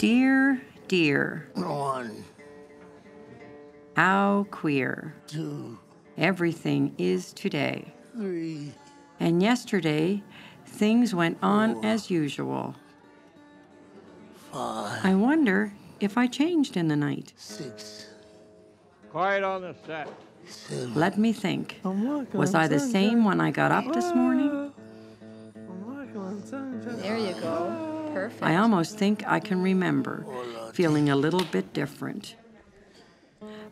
Dear, dear. 1, How queer. 2, Everything is today. 3, And yesterday, things went on as usual. 5, I wonder if I changed in the night. 6, Quiet on the set. 7. Let me think. Was I the same when I got up this morning? There you go. Perfect. I almost think I can remember feeling a little bit different.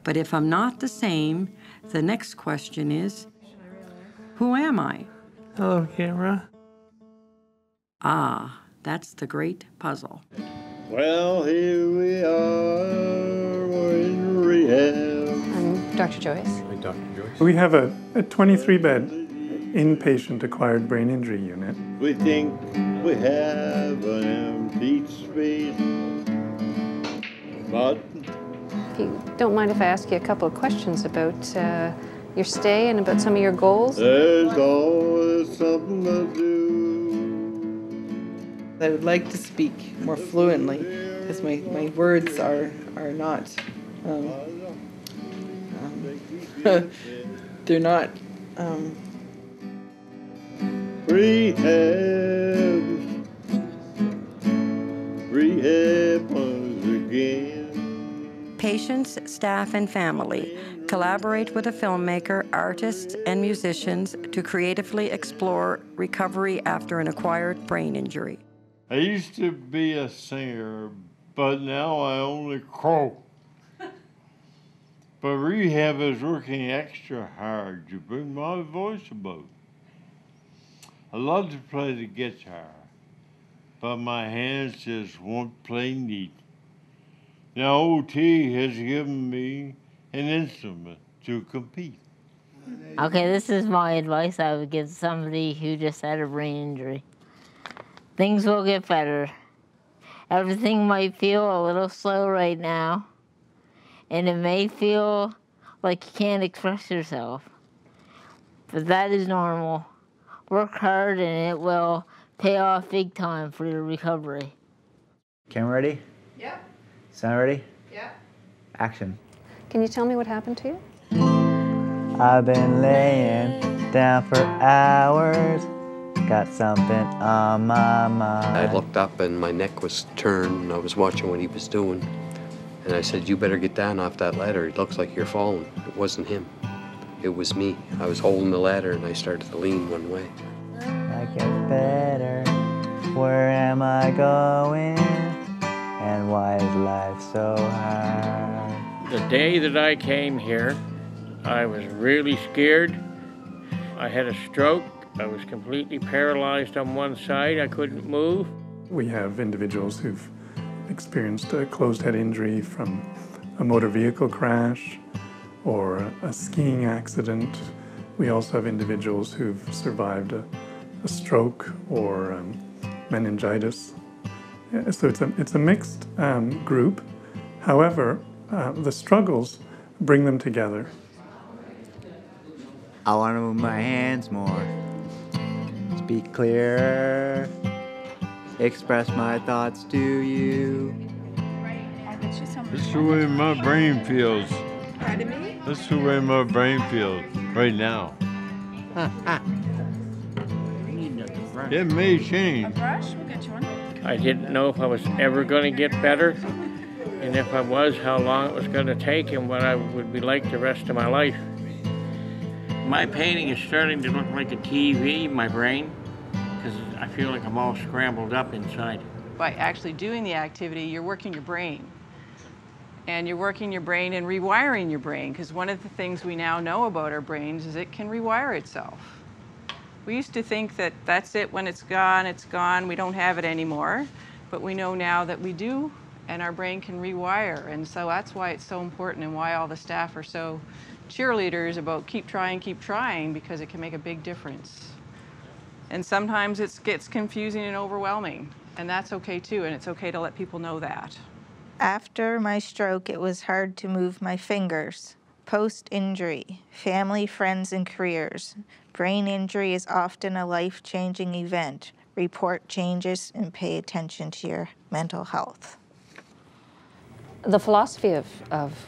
But if I'm not the same, the next question is, who am I? Hello, camera. Ah, that's the great puzzle. Well, here we are, we're in rehab. I'm Dr. Joyce. Hey, Dr. Joyce. We have a 23-bed inpatient acquired brain injury unit. We think we have an empty space, but If you don't mind if I ask you a couple of questions about your stay and about some of your goals. there's always something to do. I would like to speak more fluently because my words are not they're not Rehab once again. Patients, staff, and family collaborate with a filmmaker, artists, and musicians to creatively explore recovery after an acquired brain injury. I used to be a singer, but now I only croak. But rehab is working extra hard to bring my voice about. I love to play the guitar, but my hands just won't play neat. Now OT has given me an instrument to compete. Okay, this is my advice I would give somebody who just had a brain injury. Things will get better. Everything might feel a little slow right now, and it may feel like you can't express yourself, but that is normal. Work hard and it will pay off big time for your recovery. Camera ready? Yeah. Sound ready? Yeah. Action. Can you tell me what happened to you? I've been laying down for hours. Got something on my mind. I looked up and my neck was turned and I was watching what he was doing. And I said, you better get down off that ladder. It looks like you're falling. It wasn't him. It was me. I was holding the ladder and I started to lean one way. I get better. Where am I going? And why is life so hard? The day that I came here, I was really scared. I had a stroke. I was completely paralyzed on one side. I couldn't move. We have individuals who've experienced a closed head injury from a motor vehicle crash or a skiing accident. We also have individuals who've survived a stroke or meningitis. So it's a mixed group. However, the struggles bring them together. I want to move my hands more. Speak clearer. Express my thoughts to you. That's the way my brain feels. Pardon me? That's the way my brain feels right now. It may change. Brush? We'll get you one. I didn't know if I was ever going to get better, and if I was, how long it was going to take and what I would be like the rest of my life. My painting is starting to look like a TV, my brain, because I feel like I'm all scrambled up inside. by actually doing the activity, you're working your brain. And you're working your brain and rewiring your brain, because one of the things we now know about our brains is it can rewire itself. We used to think that that's it, when it's gone, we don't have it anymore. But we know now that we do, and our brain can rewire. And so that's why it's so important and why all the staff are so cheerleaders about keep trying, because it can make a big difference. And sometimes it gets confusing and overwhelming, and that's okay too, and it's okay to let people know that. After my stroke, it was hard to move my fingers. Post-injury, family, friends, and careers. Brain injury is often a life-changing event. Report changes and pay attention to your mental health. The philosophy of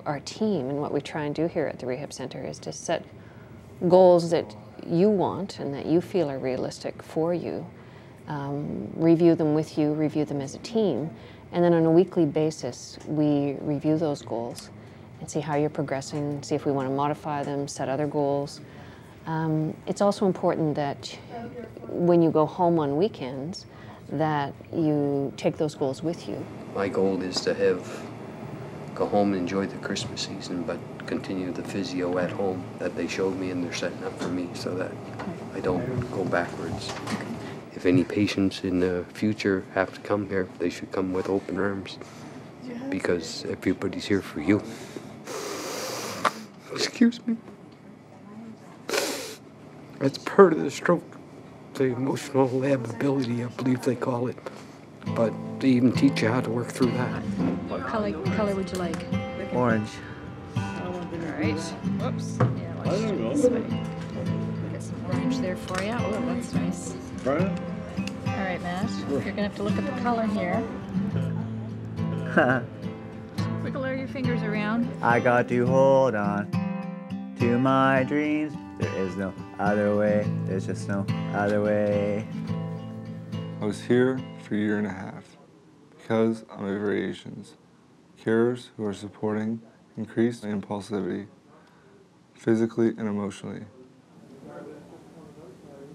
our team and what we try and do here at the Rehab Center is to set goals that you want and that you feel are realistic for you, review them with you, review them as a team, and then on a weekly basis we review those goals and see how you're progressing, see if we want to modify them, set other goals. It's also important that when you go home on weekends that you take those goals with you. My goal is to go home and enjoy the Christmas season, but continue the physio at home that they showed me and they're setting up for me so that I don't go backwards. If any patients in the future have to come here, they should come with open arms because everybody's here for you. Excuse me. That's part of the stroke, the emotional lability, I believe they call it. But they even teach you how to work through that. What color would you like? Orange. All right. Whoops. Yeah, let's do it this way. Get some orange there for you. Oh, that's nice. Brian? All right, Matt. You're going to have to look at the color here. Wiggle your fingers around. I got to hold on to my dreams. There is no other way. There's just no other way. I was here for a year and a half because of my variations. Carers who are supporting increased impulsivity, physically and emotionally.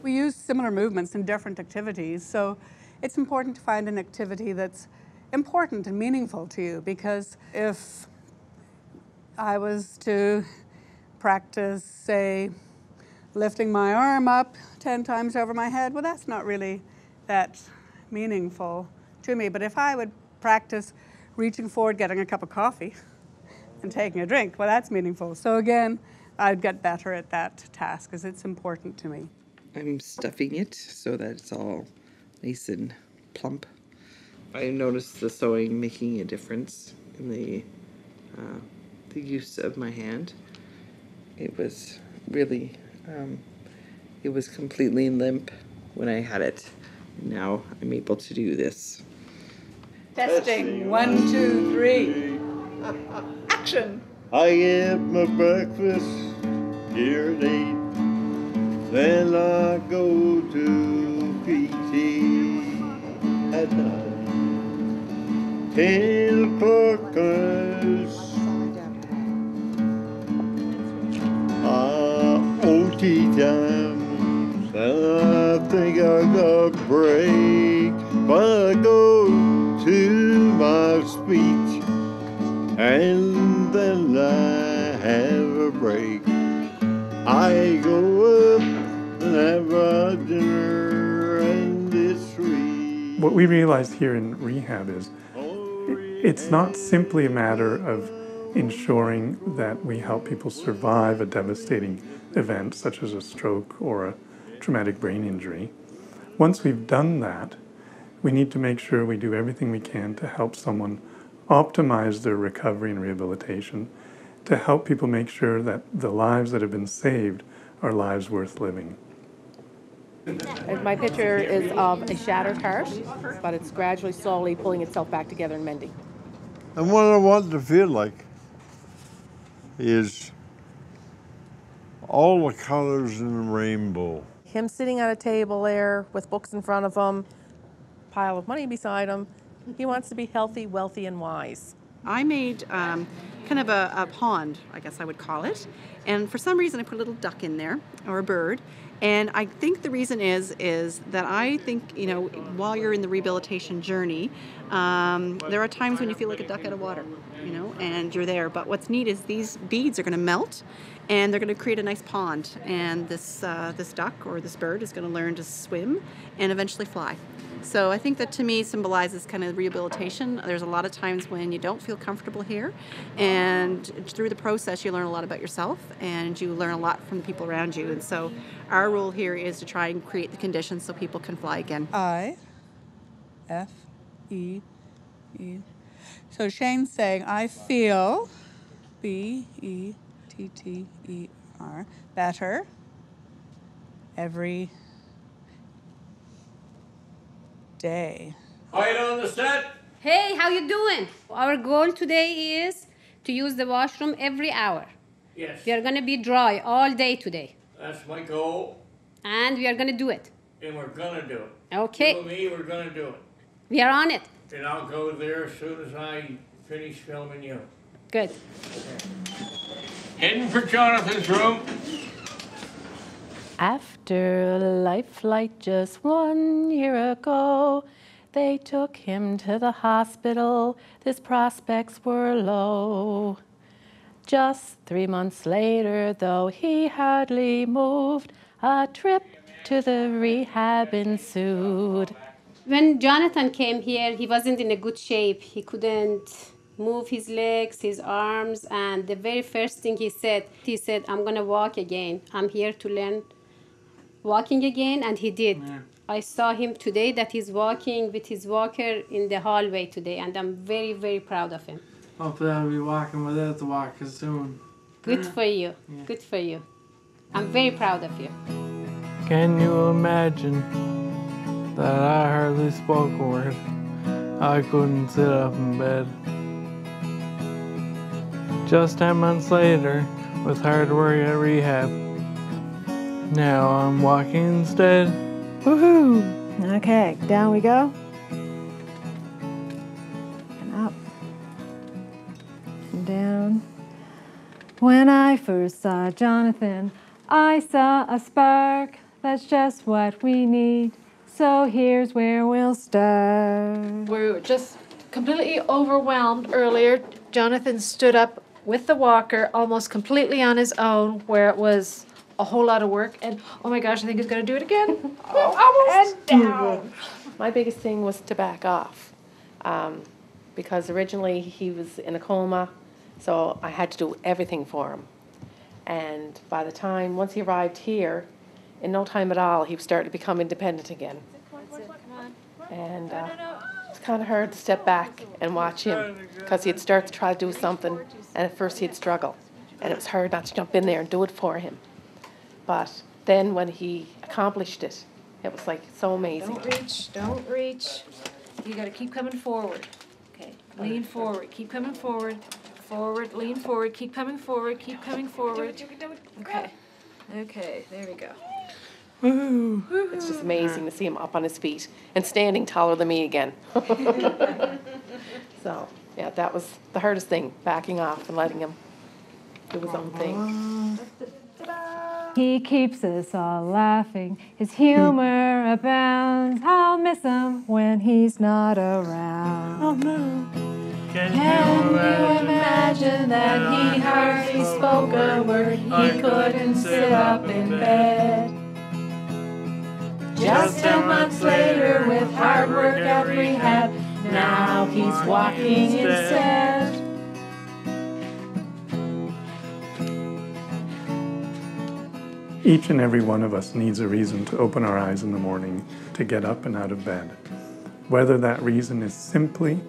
We use similar movements in different activities, so it's important to find an activity that's important and meaningful to you, because if I was to practice, say, lifting my arm up 10 times over my head, well, that's not really that meaningful to me. But if I would practice reaching forward, getting a cup of coffee, and taking a drink, well, that's meaningful. So again, I'd get better at that task because it's important to me. I'm stuffing it so that it's all nice and plump. I noticed the sewing making a difference in the use of my hand. It was really, it was completely limp when I had it. Now I'm able to do this. Testing. 1, 2, 3. Action. I get my breakfast here at 8. Then I go to PT at 9. 10 o'clock OT time. I think I got a break, but I go to my speech, and then I have a break. I go up and have a dinner, and it's sweet. What we realized here in rehab is it's not simply a matter of ensuring that we help people survive a devastating event such as a stroke or a traumatic brain injury. Once we've done that, we need to make sure we do everything we can to help someone optimize their recovery and rehabilitation, to help people make sure that the lives that have been saved are lives worth living. My picture is of a shattered heart, but it's gradually, slowly pulling itself back together and mending. And what I want to feel like is all the colors in the rainbow. Him sitting at a table there with books in front of him, pile of money beside him. He wants to be healthy, wealthy, and wise. I made kind of a pond, I guess I would call it. And for some reason I put a little duck in there, or a bird. And I think the reason is that I think, you know, while you're in the rehabilitation journey, there are times when you feel like a duck out of water, you know, and you're there. But what's neat is these beads are going to melt, and they're going to create a nice pond. And this duck or this bird is going to learn to swim and eventually fly. So I think that to me symbolizes kind of rehabilitation. There's a lot of times when you don't feel comfortable here, and through the process you learn a lot about yourself and you learn a lot from the people around you. And so our role here is to try and create the conditions so people can fly again. I-F-E-E. So Shane's saying, I feel, B-E-T-T-E-R, better every day. Quiet on the set. Hey, how you doing? Our goal today is to use the washroom every hour. Yes. We are going to be dry all day today. That's my goal. And we are going to do it. And we're gonna do it. Okay. You and me, we're gonna do it. We are on it. And I'll go there as soon as I finish filming you. Good. Heading for Jonathan's room. After a life flight just 1 year ago, they took him to the hospital. His prospects were low. Just 3 months later, though he hardly moved, a trip to the rehab ensued. When Jonathan came here, he wasn't in a good shape. He couldn't move his legs, his arms, and the very first thing he said, I'm gonna walk again. I'm here to learn walking again, and he did. Yeah. I saw him today that he's walking with his walker in the hallway today, and I'm very, very proud of him. Hopefully I'll be walking without the walker soon. Good for you. Yeah. Good for you. I'm very proud of you. Can you imagine that I hardly spoke a word? I couldn't sit up in bed. Just 10 months later, with hard work at rehab, now I'm walking instead. Woohoo! Okay, down we go. And up. And down. When I first saw Jonathan, I saw a spark. That's just what we need. So here's where we'll start. We were just completely overwhelmed earlier. Jonathan stood up with the walker almost completely on his own, where it was a whole lot of work. And oh my gosh, I think he's going to do it again. Almost. And down. My biggest thing was to back off, because originally he was in a coma, so I had to do everything for him. And by the time, once he arrived here, in no time at all, he started to become independent again. And it's kind of hard to step back and watch him, because he'd start to try to do something, and at first he'd struggle. And it was hard not to jump in there and do it for him. But then when he accomplished it, it was like so amazing. Don't reach. You got to keep coming forward. Okay, lean forward, keep coming forward. Forward, lean forward, keep coming forward, keep coming forward. Okay, okay, there we go. Woo. It's just amazing to see him up on his feet and standing taller than me again. So, yeah, that was the hardest thing, backing off and letting him do his own thing. He keeps us all laughing. His humor abounds. I'll miss him when he's not around. Oh no. Can you imagine that he hardly spoke a word? He couldn't sit up in bed. Just 10 months later, with hard work at rehab, now he's walking instead. Each and every one of us needs a reason to open our eyes in the morning, to get up and out of bed. Whether that reason is simply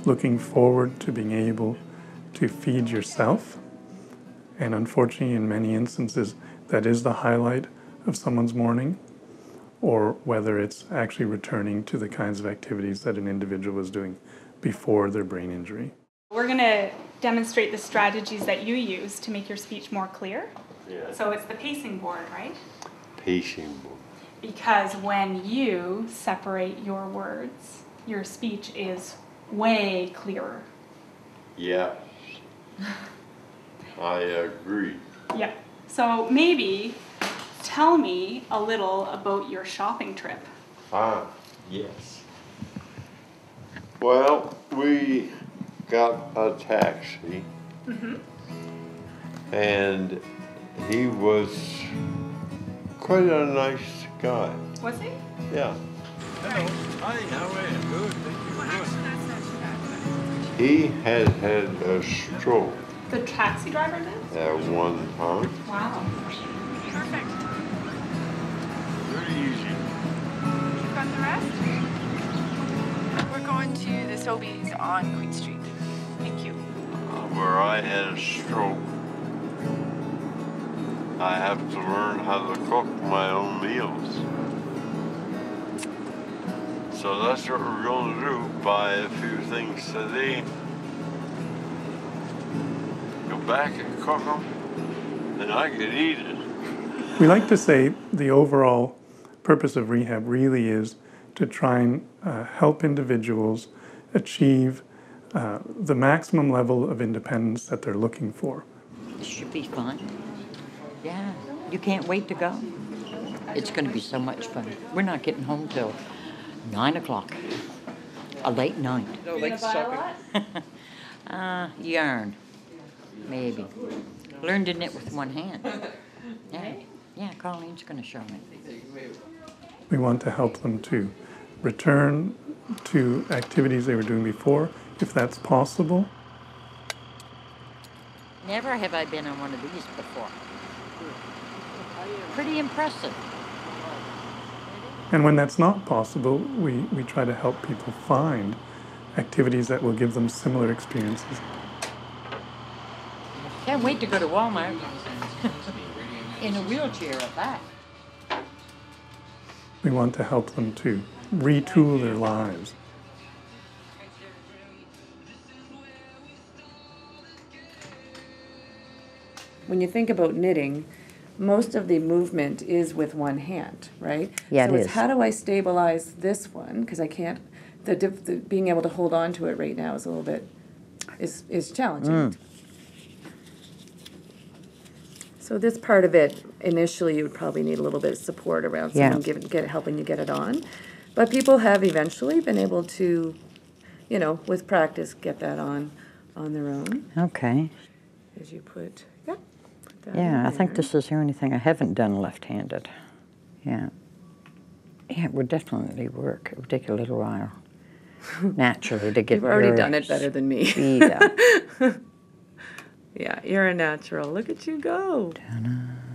looking forward to being able to feed yourself, and unfortunately in many instances that is the highlight of someone's morning, or whether it's actually returning to the kinds of activities that an individual was doing before their brain injury. We're going to demonstrate the strategies that you use to make your speech more clear. Yeah. So it's the pacing board, right? Pacing board. Because when you separate your words, your speech is way clearer. Yeah. I agree. Yeah. So maybe tell me a little about your shopping trip. Ah, yes. Well, we got a taxi, and he was quite a nice guy. Was he? Yeah. Hello. Hi, how are you? Good, thank you. Well, actually, that's not too bad. He had had a stroke The taxi driver did? at one time. Wow. Perfect. Very easy. You've got the rest? We're going to the Sobeys on Queen Street. Thank you. Where I had a stroke, I have to learn how to cook my own meals. So that's what we're going to do, buy a few things today. Go back and cook them, and I could eat it. We like to say the overall purpose of rehab really is to try and help individuals achieve the maximum level of independence that they're looking for. This should be fun. Yeah, you can't wait to go. It's going to be so much fun. We're not getting home till 9 o'clock. A late night. No, like shopping. Yarn, maybe. Learn to knit with one hand. Yeah, Coleen's going to show me. We want to help them to return to activities they were doing before, if that's possible. Never have I been on one of these before. Pretty impressive. And when that's not possible, we try to help people find activities that will give them similar experiences. Can't wait to go to Walmart. In a wheelchair at that. We want to help them to retool their lives. When you think about knitting, most of the movement is with one hand, right? Yeah, so it it's is. how do I stabilize this one? Because I can't, the being able to hold on to it right now is a little bit, is challenging. So this part of it, initially, you would probably need a little bit of support around someone helping you get it on. But people have eventually been able to, you know, with practice, get that on their own. Okay. As you put that Yeah, I in think there. this is the only thing I haven't done left-handed. Yeah. Yeah, it would definitely work. It would take a little while, naturally, to get You've already your done it better than me. speed up. Yeah, you're a natural. Look at you go.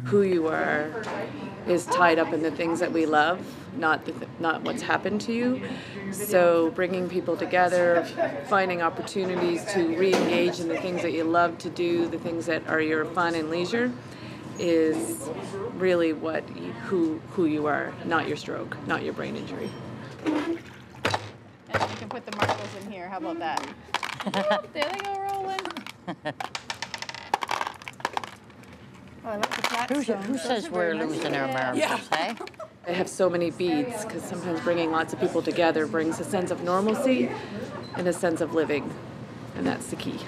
Who you are is tied up in the things that we love, not what's happened to you. So bringing people together, finding opportunities to re-engage in the things that you love to do, the things that are your fun and leisure, is really who you are, not your stroke, not your brain injury. And you can put the marbles in here. How about that? Whoop, there they go rolling. Oh, I like the flat stones. Who says we're losing our marbles, eh? I have so many beads because sometimes bringing lots of people together brings a sense of normalcy and a sense of living, and that's the key.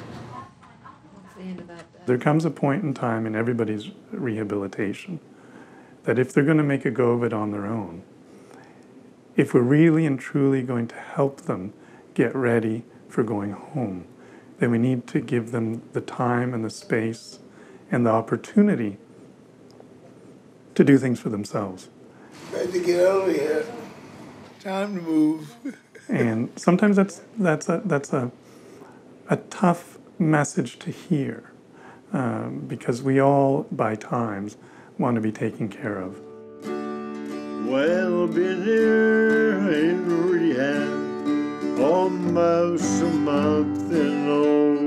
There comes a point in time in everybody's rehabilitation that if they're going to make a go of it on their own, if we're really and truly going to help them get ready for going home, then we need to give them the time and the space and the opportunity to do things for themselves. Time to get out of here. Time to move. And sometimes that's a tough message to hear because we all, by times, want to be taken care of. Well, I've been here in rehab almost a month and all,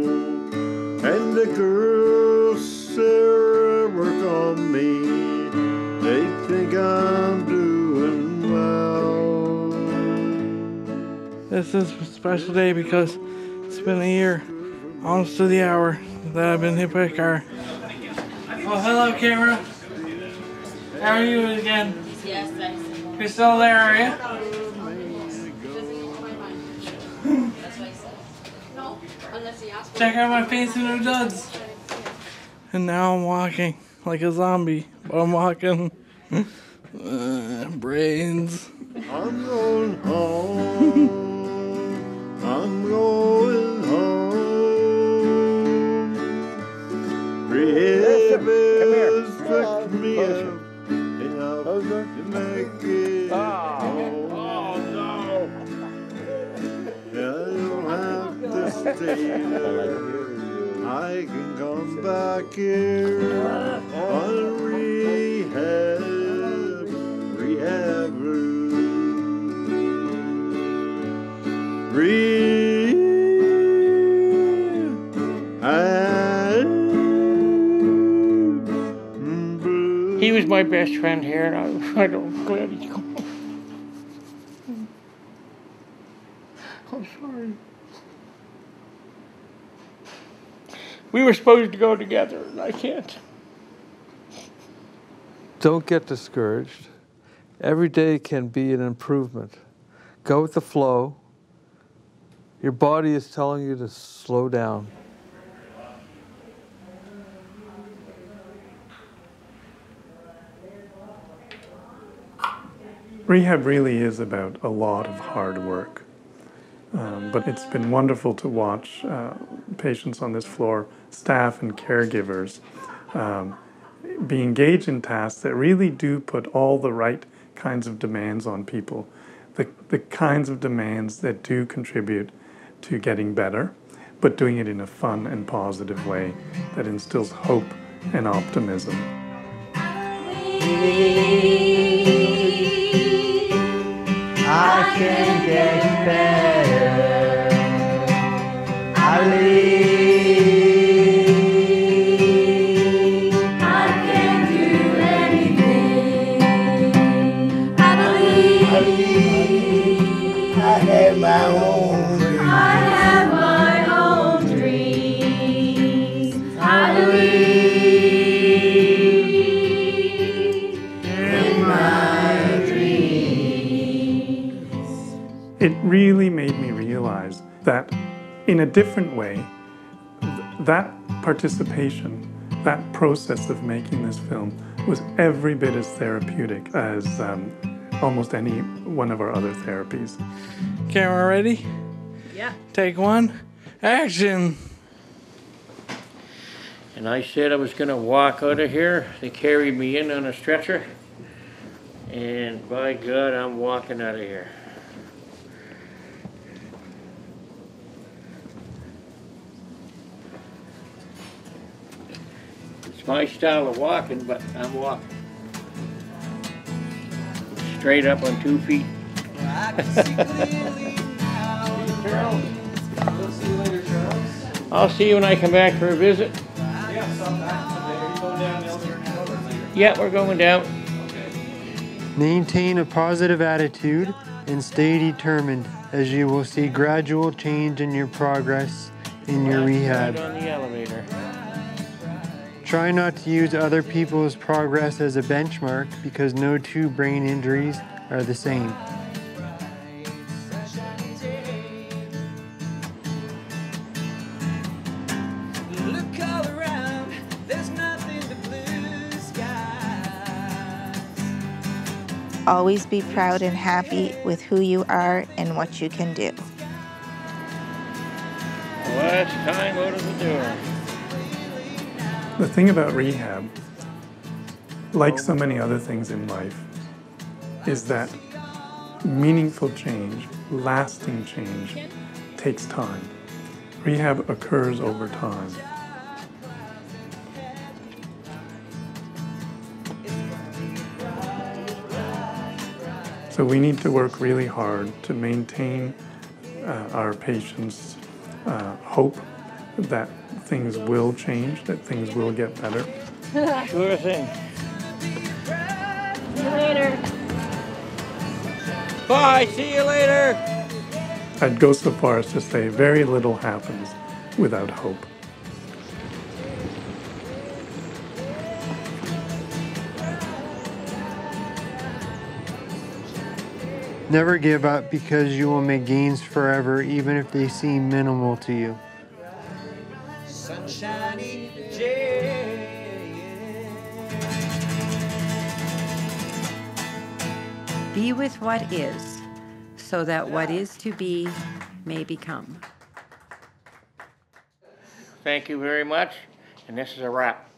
and the girls that work on me, they think I'm doing well. This is a special day because it's been a year, almost to the hour, that I've been hit by a car. Oh, hello, camera. How are you again? Yes, thanks. You're still there, are you? Check out my fancy new duds. And now I'm walking like a zombie, but I'm walking. Brains. I'm going home. I'm going home. Rehab has picked me up enough to make it home. Oh no! I don't have to stay there. I can come back here on rehab He was my best friend here, and I'm glad he's gone. I'm sorry. We were supposed to go together, and I can't. Don't get discouraged. Every day can be an improvement. Go with the flow. Your body is telling you to slow down. Rehab really is about a lot of hard work, but it's been wonderful to watch patients on this floor, staff and caregivers, be engaged in tasks that really do put all the right kinds of demands on people, the kinds of demands that do contribute to getting better, but doing it in a fun and positive way that instills hope and optimism. I can get better. I believe I can do anything. I believe I have my own dreams. I have my own dreams. I believe in my dreams. It really made me realize that in a different way, that participation, that process of making this film was every bit as therapeutic as almost any one of our other therapies. Camera ready? Yeah. Take one. Action. And I said I was going to walk out of here. They carried me in on a stretcher. And by God, I'm walking out of here. It's my style of walking, but I'm walking. Straight up on 2 feet. I'll see you when I come back for a visit. Yeah, we're going down. Maintain a positive attitude and stay determined, as you will see gradual change in your progress in your rehab. On the elevator. Try not to use other people's progress as a benchmark, because no two brain injuries are the same. Look all around, there's nothing but blue skies. Always be proud and happy with who you are and what you can do. Well, it's time out of the door. The thing about rehab, like so many other things in life, is that meaningful change, lasting change, takes time. Rehab occurs over time. So we need to work really hard to maintain our patients' hope that things will change, that things will get better. Sure thing. See you later. Bye, see you later. I'd go so far as to say very little happens without hope. Never give up, because you will make gains forever, even if they seem minimal to you. Sunshiny day. Be with what is, so that what is to be may become. Thank you very much, and this is a wrap.